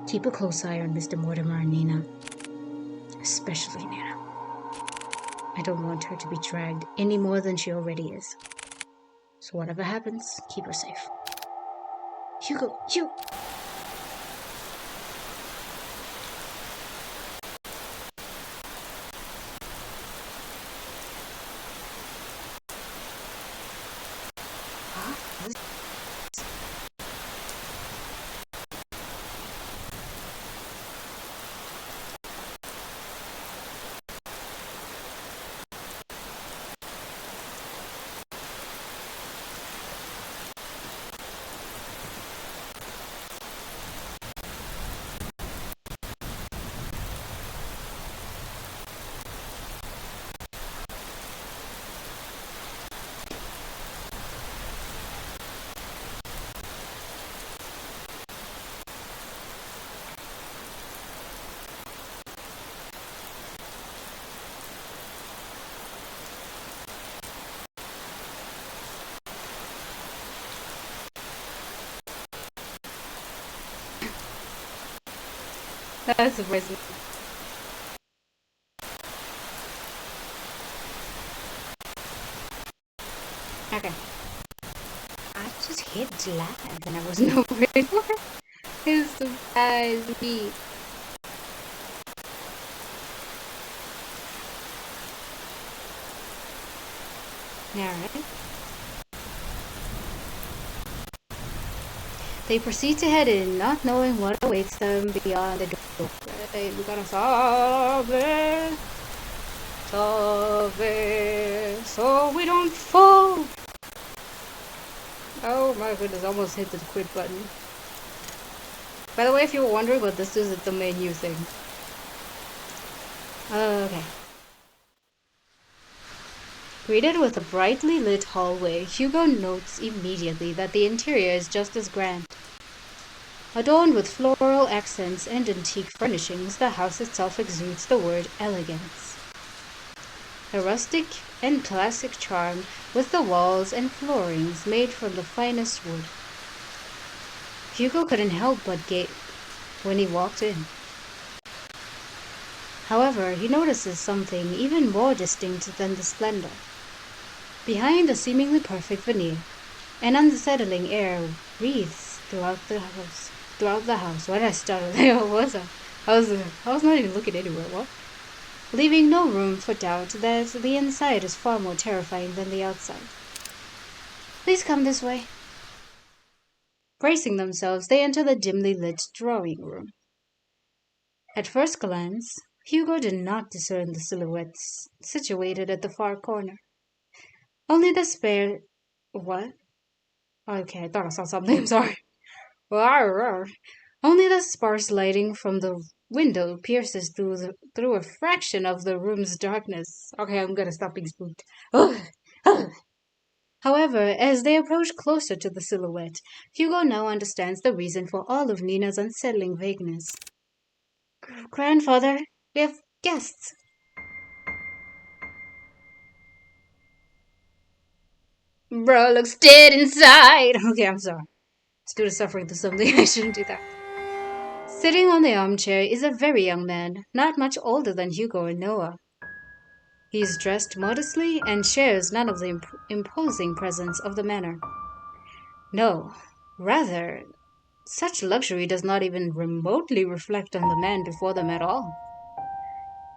Keep a close eye on Mr. Mortimer and Nina. Especially Nina. I don't want her to be dragged any more than she already is. So whatever happens, keep her safe. Hugo, you! That's surprising. Okay. I just hit lag and I wasn't ready for it. It surprised me. Alright. They proceed to head in, not knowing what awaits them beyond the door. We gotta solve it. Solve it. So we don't fall. Oh my goodness, I almost hit the quit button. By the way, if you were wondering what this is, it's the menu thing. Okay. Greeted with a brightly lit hallway, Hugo notes immediately that the interior is just as grand. Adorned with floral accents and antique furnishings, the house itself exudes the word elegance. A rustic and classic charm with the walls and floorings made from the finest wood. Hugo couldn't help but gape when he walked in. However, he notices something even more distinct than the splendor. Behind the seemingly perfect veneer, an unsettling air breathes throughout the house. Why did I stutter there? What was that? I was not even looking anywhere. What? Leaving no room for doubt that the inside is far more terrifying than the outside. Please come this way. Bracing themselves, they enter the dimly lit drawing room. At first glance, Hugo did not discern the silhouettes situated at the far corner. Only the spare... What? Okay, I thought I saw something. I'm sorry. Only the sparse lighting from the window pierces through a fraction of the room's darkness. Okay, I'm gonna stop being spooked. However, as they approach closer to the silhouette, Hugo now understands the reason for all of Nina's unsettling vagueness. Grandfather, we have guests. Bro looks dead inside. Okay, I'm sorry. Still suffering through something. I shouldn't do that. Sitting on the armchair is a very young man, not much older than Hugo and Noah. He is dressed modestly and shares none of the imposing presence of the manor. No, rather, such luxury does not even remotely reflect on the man before them at all.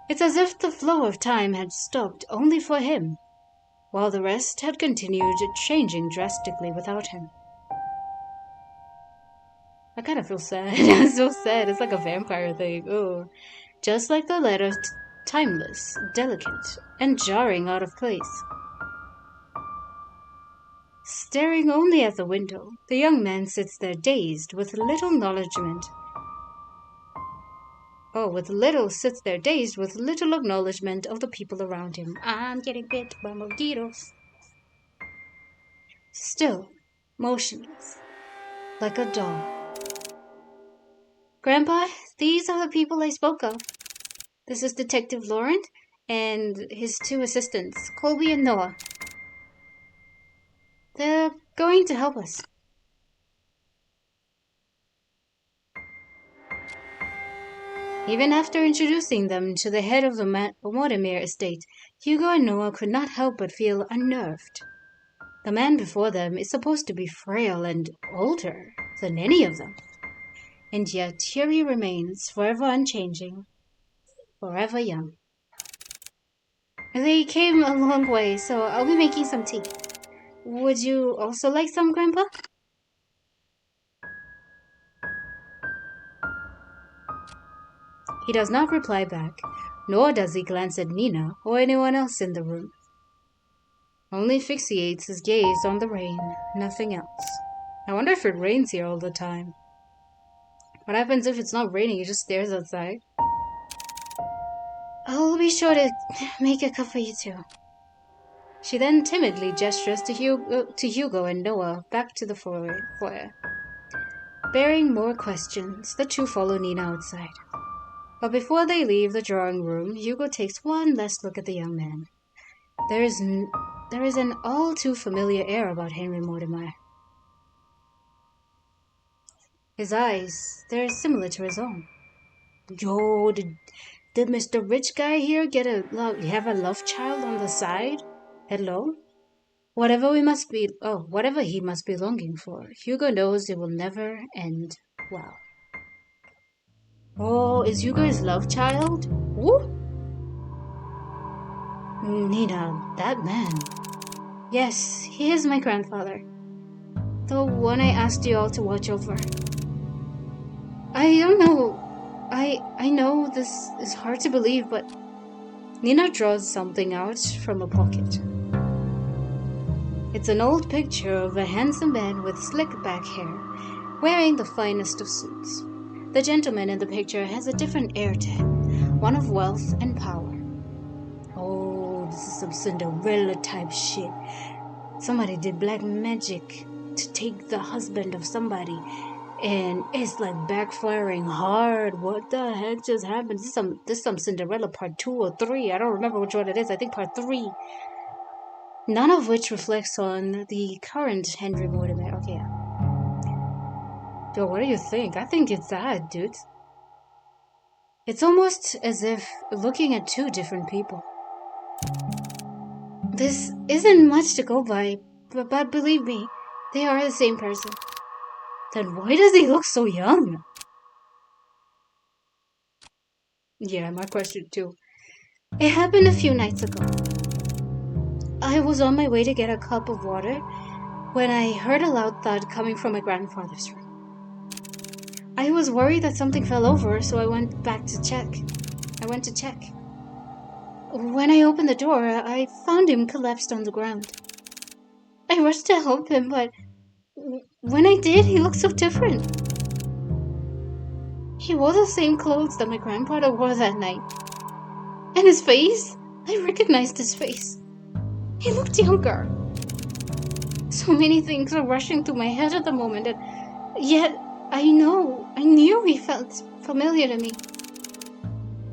It's as if the flow of time had stopped only for him, while the rest had continued changing drastically without him. I kind of feel sad. I'm so sad. It's like a vampire thing. Oh, just like the letter, timeless, delicate, and jarring out of place. Staring only at the window, the young man sits there dazed with little acknowledgement. Sits there dazed with little acknowledgement of the people around him. I'm getting bit by mosquitoes. Still, motionless, like a doll. Grandpa, these are the people I spoke of. This is Detective Laurent and his two assistants, Colby and Noah. They're going to help us. Even after introducing them to the head of the Mortimer estate, Hugo and Noah could not help but feel unnerved. The man before them is supposed to be frail and older than any of them. And yet here he remains, forever unchanging, forever young. They came a long way, so I'll be making some tea. Would you also like some, Grandpa? He does not reply back, nor does he glance at Nina or anyone else in the room. Only fixates his gaze on the rain, nothing else. I wonder if it rains here all the time. What happens if it's not raining? He just stares outside. I'll be sure to make a cup for you too. She then timidly gestures to Hugo and Noah back to the foyer. Bearing more questions, the two follow Nina outside. But before they leave the drawing room, Hugo takes one last look at the young man. There is an all too familiar air about Henry Mortimer. His eyes, they're similar to his own. Yo, did Mr. Rich Guy here have a love child on the side? Hello? Whatever he must be longing for, Hugo knows it will never end well. Oh, is Hugo his love child? Who? Nina, that man. Yes, he is my grandfather. The one I asked you all to watch over. I don't know. I know this is hard to believe, but Nina draws something out from a pocket. It's an old picture of a handsome man with slick back hair, wearing the finest of suits. The gentleman in the picture has a different air to him, one of wealth and power. Oh, this is some Cinderella type shit. Somebody did black magic to take the husband of somebody, and it's like backfiring hard. What the heck just happened? This is some Cinderella part 2 or 3. I don't remember which one it is. I think part 3. None of which reflects on the current Henry Mortimer. Okay, yeah. Yo, what do you think? I think it's sad, dude. It's almost as if looking at two different people. This isn't much to go by, but believe me, they are the same person. Then why does he look so young? Yeah, my question too. It happened a few nights ago. I was on my way to get a cup of water when I heard a loud thud coming from my grandfather's room. I was worried that something fell over, so I went to check. When I opened the door, I found him collapsed on the ground. I rushed to help him, but when I did, he looked so different. He wore the same clothes that my grandfather wore that night. And his face? I recognized his face. He looked younger. So many things are rushing through my head at the moment, and yet I knew he felt familiar to me.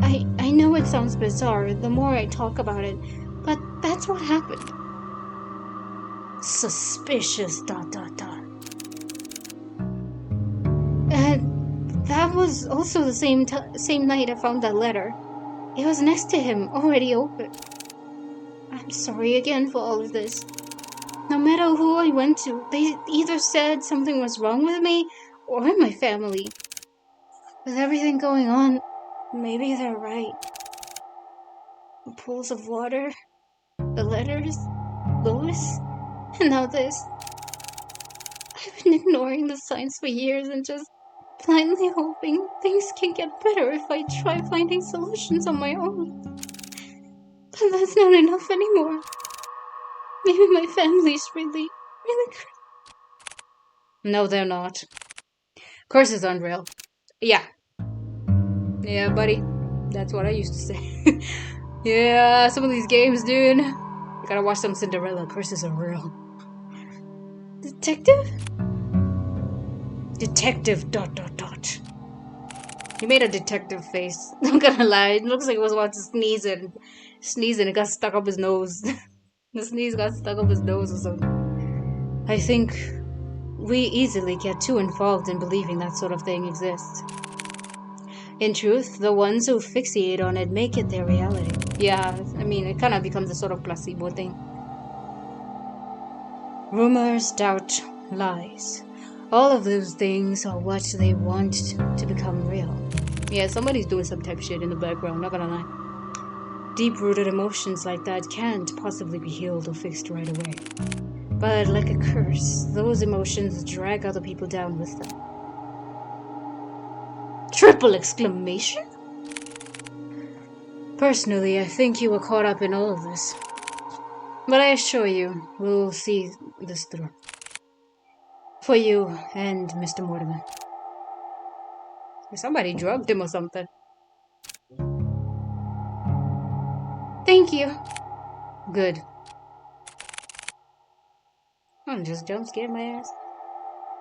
I know it sounds bizarre the more I talk about it, but that's what happened. Suspicious, ... And that was also the same night I found that letter. It was next to him, already open. I'm sorry again for all of this. No matter who I went to, they either said something was wrong with me or my family. With everything going on, maybe they're right. The pools of water, the letters, Lois, and now this. I've been ignoring the signs for years and just blindly hoping things can get better if I try finding solutions on my own. But that's not enough anymore. Maybe my family's really No, they're not. Curses aren't real. Yeah, buddy. That's what I used to say. Yeah, some of these games, dude. You gotta watch some Cinderella. Curses are real. Detective? Detective ... He made a detective face. Not gonna lie, it looks like he was about to sneeze and it got stuck up his nose. The sneeze got stuck up his nose or something. I think we easily get too involved in believing that sort of thing exists. In truth, the ones who fixate on it make it their reality. Yeah, I mean, it kind of becomes a sort of placebo thing. Rumors, doubt, lies. All of those things are what they want to become real. Yeah, somebody's doing some type of shit in the background, not gonna lie. Deep-rooted emotions like that can't possibly be healed or fixed right away. But like a curse, those emotions drag other people down with them. Triple exclamation? Personally, I think you were caught up in all of this. But I assure you, we'll see this through. For you and Mr. Mortimer. Somebody drugged him or something. Thank you. Good. I'm just jump scared my ass.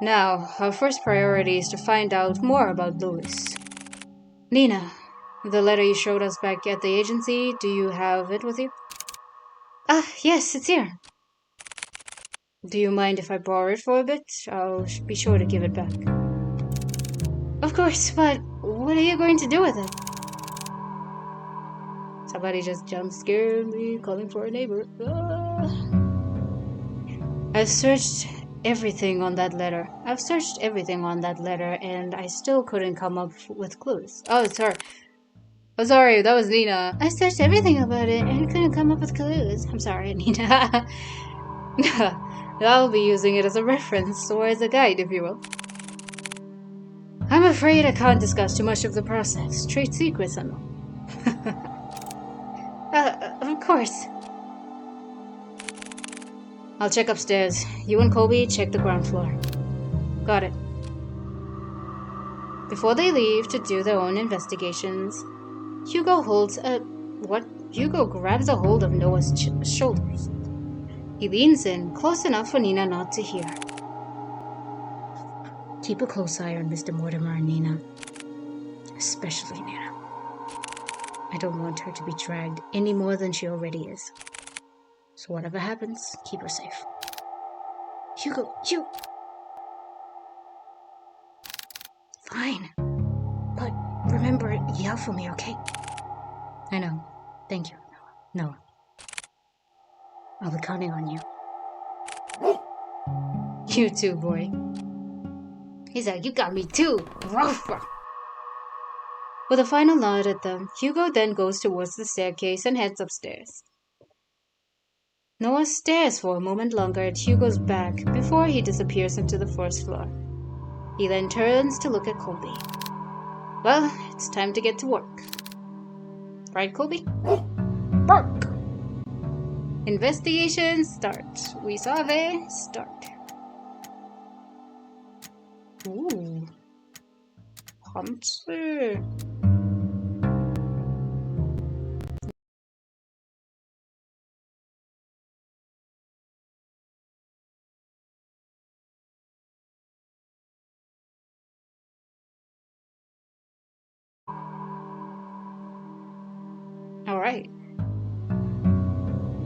Now, our first priority is to find out more about Louis. Nina, the letter you showed us back at the agency, do you have it with you? Yes, it's here. Do you mind if I borrow it for a bit? I'll be sure to give it back. Of course, but what are you going to do with it? Somebody just jump scared me, calling for a neighbor. I've searched everything on that letter. And I still couldn't come up with clues. Oh, sorry. Oh, sorry, that was Nina. I searched everything about it and couldn't come up with clues. I'm sorry, Nina. I'll be using it as a reference, or as a guide, if you will. I'm afraid I can't discuss too much of the process. Trade secrets and all. Of course. I'll check upstairs. You and Colby check the ground floor. Got it. Before they leave to do their own investigations, Hugo grabs a hold of Noah's shoulders. He leans in, close enough for Nina not to hear. Keep a close eye on Mr. Mortimer and Nina. Especially Nina. I don't want her to be dragged any more than she already is. So whatever happens, keep her safe. Hugo, you... Fine. But remember, yell for me, okay? I know. Thank you, Noah. I'll be counting on you. You too, boy. He's like, you got me too. With a final nod at them, Hugo then goes towards the staircase and heads upstairs. Noah stares for a moment longer at Hugo's back before he disappears into the first floor. He then turns to look at Colby. Well, it's time to get to work. Right, Colby? Work! Investigation start. We survey start. Ooh. Hunter. Alright.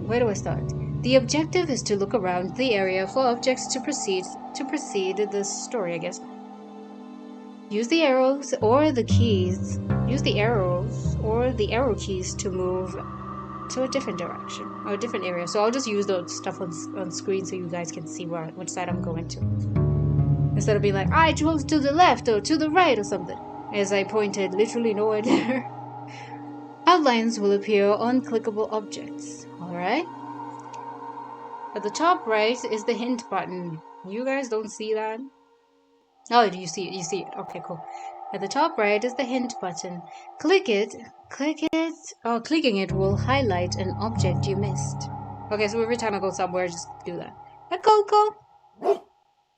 Where do I start? The objective is to look around the area for objects to proceed the story, I guess. Use the arrows or the arrow keys to move to a different direction or a different area. So I'll just use the stuff on screen so you guys can see which side I'm going to. Instead of being like, I drove to the left or to the right or something. As I pointed literally nowhere there. Outlines will appear on clickable objects. Alright? At the top right is the hint button. You guys don't see that? Oh, you see it. You see it. Okay, cool. At the top right is the hint button. Click it. Clicking it will highlight an object you missed. Okay, so every time I go somewhere, just do that. Go.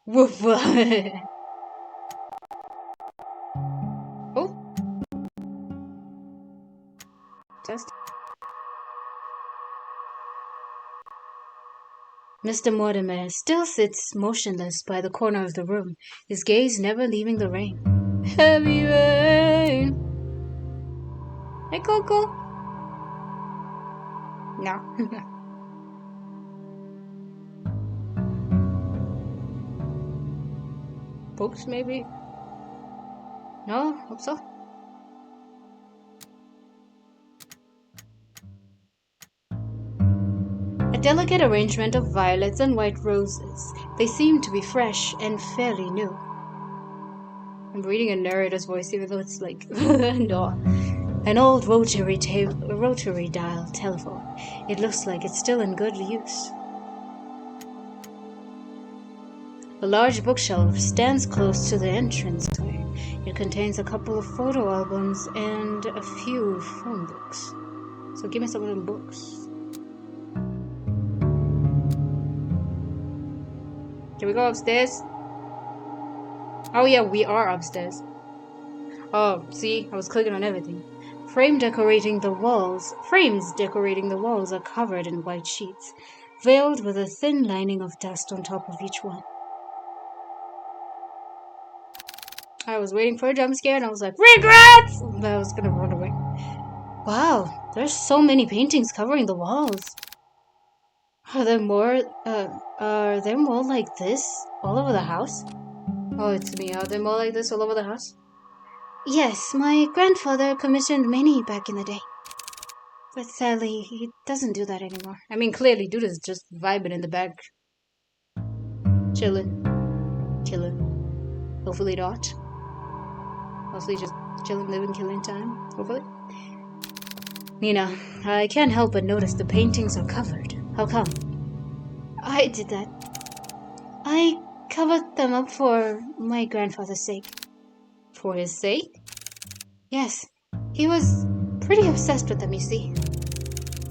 Woof. Oh. Just. Mr. Mortimer still sits motionless by the corner of the room, his gaze never leaving the rain. Heavy rain. Hey, Coco. No. Books, maybe? No? Hope so. delicate arrangement of violets and white roses. They seem to be fresh and fairly new. I'm reading a narrator's voice, even though it's like, no. An old rotary dial telephone. It looks like it's still in good use. A large bookshelf stands close to the entranceway. It contains a couple of photo albums and a few phone books. So give me some of them books. Can we go upstairs? Oh yeah, we are upstairs. Oh, see? I was clicking on everything. Frames decorating the walls are covered in white sheets, veiled with a thin lining of dust on top of each one. I was waiting for a jump scare and I was like, regrets! But I was gonna run away. Wow, there's so many paintings covering the walls. Are there more like this all over the house? Oh, it's me. Are there more like this all over the house? Yes, my grandfather commissioned many back in the day. But sadly, he doesn't do that anymore. I mean, clearly, dude is just vibing in the back. Chilling. Hopefully not. Mostly just chilling, living, killing time. Hopefully. Nina, I can't help but notice the paintings are covered. How come? I did that. I covered them up for my grandfather's sake. For his sake? Yes. He was pretty obsessed with them, you see.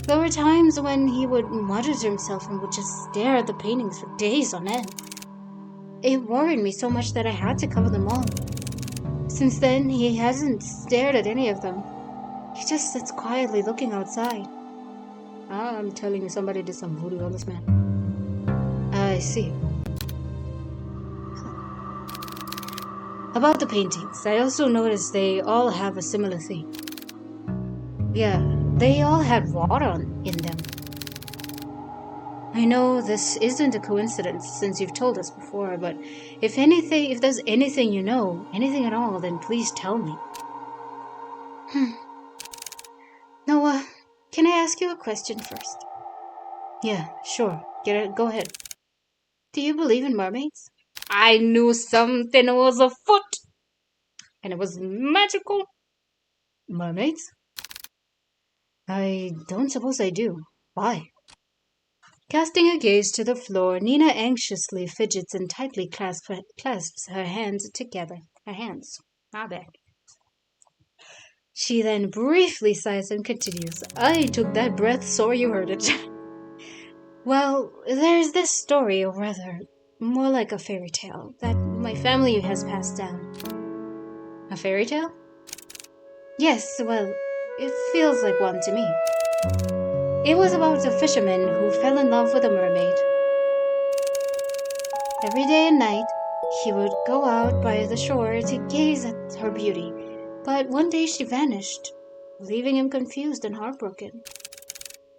There were times when he would mutter to himself and would just stare at the paintings for days on end. It worried me so much that I had to cover them all. Since then, he hasn't stared at any of them. He just sits quietly looking outside. I'm telling you, somebody did some voodoo on this man. I see. About the paintings, I also noticed they all have a similar theme. Yeah, they all had water in them. I know this isn't a coincidence since you've told us before, but if there's anything you know, anything at all, then please tell me. Noah, can I ask you a question first? Yeah, sure. Go ahead. Do you believe in mermaids? I knew something was afoot, and it was magical. Mermaids? I don't suppose I do. Why? Casting a gaze to the floor, Nina anxiously fidgets and tightly clasps her hands together. Her hands. My bad. She then briefly sighs and continues. I took that breath, so you heard it. Well, there's this story, or rather, more like a fairy tale, that my family has passed down. A fairy tale? Yes, well, it feels like one to me. It was about a fisherman who fell in love with a mermaid. Every day and night, he would go out by the shore to gaze at her beauty, but one day she vanished, leaving him confused and heartbroken.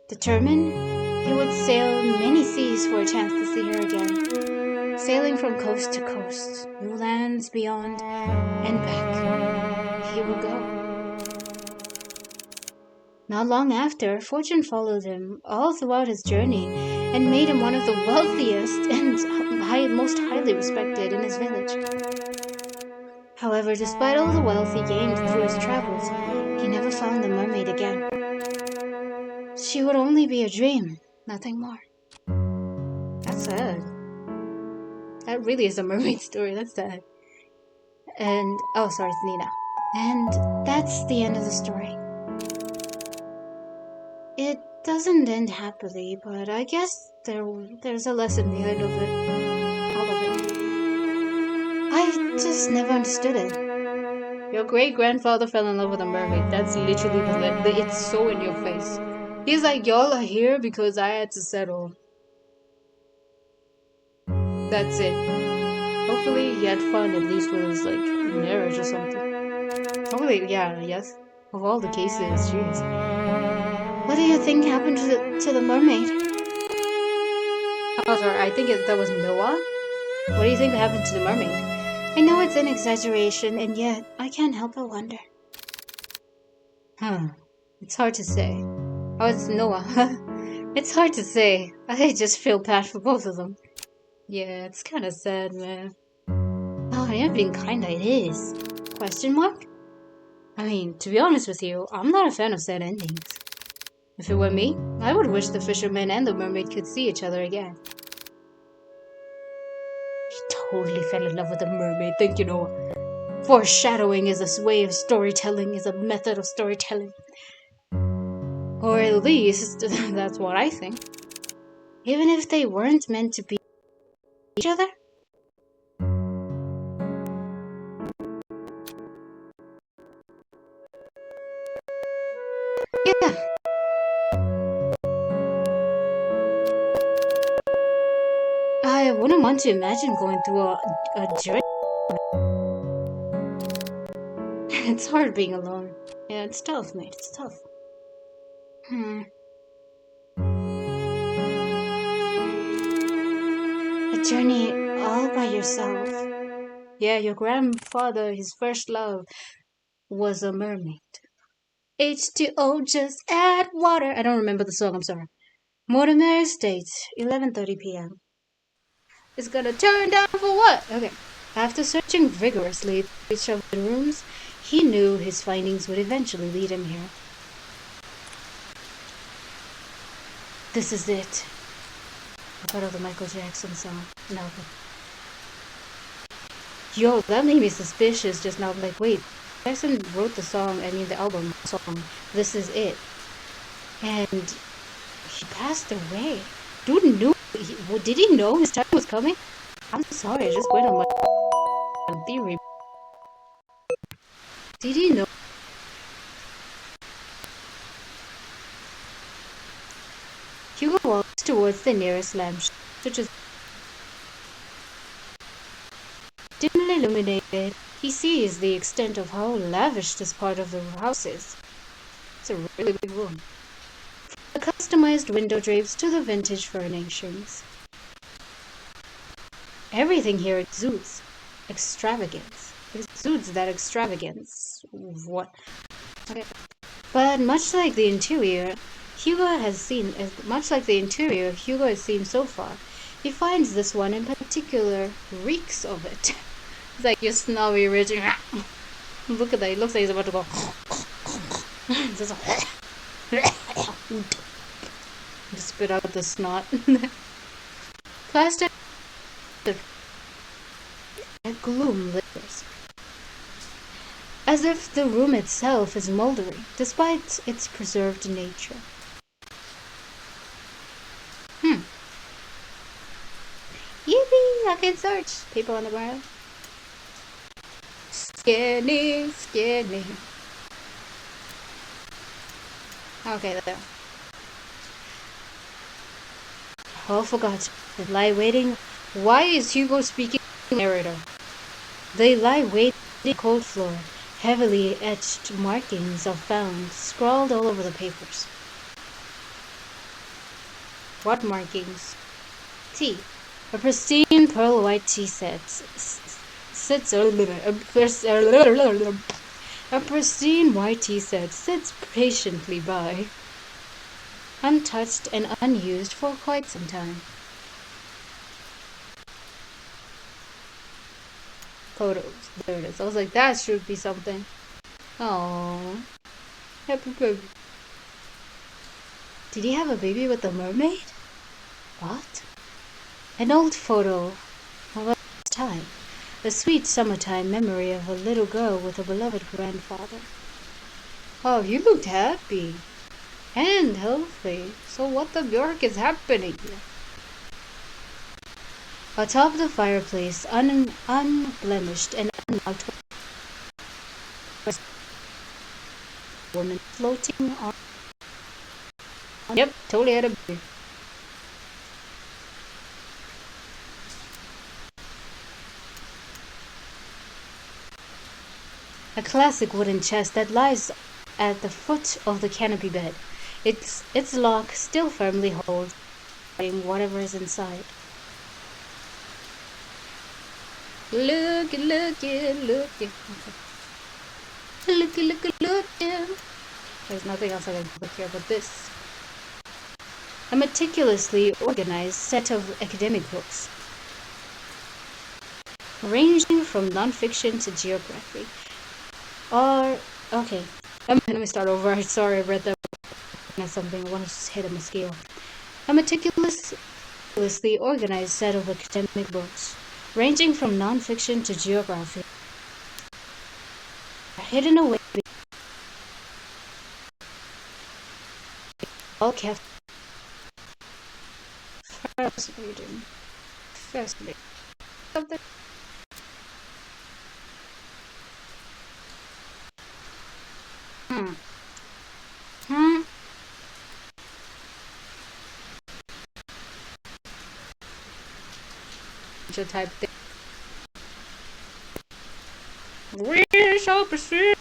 Determined, he would sail many seas for a chance to see her again, sailing from coast to coast, new lands beyond, and back. He would go. Not long after, fortune followed him all throughout his journey and made him one of the wealthiest and most highly respected in his village. However, despite all the wealth he gained through his travels, he never found the mermaid again. She would only be a dream, nothing more. That's sad. That really is a mermaid story, that's sad. And, oh sorry, it's Nina. And that's the end of the story. It doesn't end happily, but I guess there's a lesson behind of it. All of it. I just never understood it. Your great-grandfather fell in love with a mermaid. That's literally it's so in your face. He's like, y'all are here because I had to settle. That's it. Hopefully he had fun at least with his, marriage or something. Hopefully, yes. Of all the cases, jeez. What do you think happened to the mermaid? Oh, sorry, I think that was Noah. What do you think happened to the mermaid? I know it's an exaggeration, and yet I can't help but wonder. It's hard to say. Oh, it's Noah. It's hard to say. I just feel bad for both of them. Yeah, it's kind of sad, man. Oh, I am being kinda it is. Question mark? I mean, to be honest with you, I'm not a fan of sad endings. If it were me, I would wish the fisherman and the mermaid could see each other again. He totally fell in love with the mermaid, think you know. Foreshadowing is a way of storytelling, is a method of storytelling. Or at least, that's what I think. Even if they weren't meant to be each other? Yeah. I wouldn't want to imagine going through a journey. It's hard being alone. Yeah, it's tough, mate. It's tough. Hmm. A journey all by yourself. Yeah, your grandfather, his first love, was a mermaid. H2O, just add water. I don't remember the song, I'm sorry. Mortimer Estate, 11:30 p.m. It's gonna turn down for what? Okay. After searching vigorously through each of the rooms, he knew his findings would eventually lead him here. This is it. I thought of the Michael Jackson song. No, but... Yo, that made me suspicious just now. Like, wait, Jackson wrote the song, I mean the album song, This Is It. And he passed away. Dude knew. Did he know his time was coming? I'm sorry, I just went on my theory. Did he know? Hugo walks towards the nearest lamp, which is dimly illuminated. He sees the extent of how lavish this part of the house is. It's a really big room. The customized window drapes to the vintage furnishings. Everything here exudes extravagance. Exudes that extravagance. What? Okay. But much like the interior Hugo has seen so far, he finds this one in particular reeks of it. It's like your snobby rich. Look at that. It looks like he's about to go. Just spit out the snot. Plastic. A gloom lingers, as if the room itself is moldering, despite its preserved nature. Yippee! I can search! People on the ground. Skinny, skinny. Okay, there. Oh, forgot. They lie waiting. Why is Hugo speaking narrator? They lie waiting on the cold floor. Heavily etched markings are found, scrawled all over the papers. What markings? Tea. A pristine pearl white tea set sits a pristine white tea set sits patiently by, untouched and unused for quite some time. Photos. There it is. I was like, that should be something. Oh, happy baby. Did he have a baby with a mermaid? What? An old photo of a time. A sweet summertime memory of a little girl with a beloved grandfather. Oh, you looked happy and healthy. So what the Bjork is happening here? Atop the fireplace, unblemished and unmarked, woman floating on. Yep, totally had a baby. A classic wooden chest that lies at the foot of the canopy bed. Its lock still firmly holds whatever is inside. Look, look, look. Look, look, look. There's nothing else I can look here but this. A meticulously organized set of academic books, ranging from nonfiction to geography. Or, okay, let me start over. Sorry, I read that as something. I want to just hit a mosquito. A meticulously organized set of academic books, ranging from nonfiction to geography, hidden away, all kept fascinating. Fascinating. Something. Hmm. Hmm. Type thing. We shall proceed.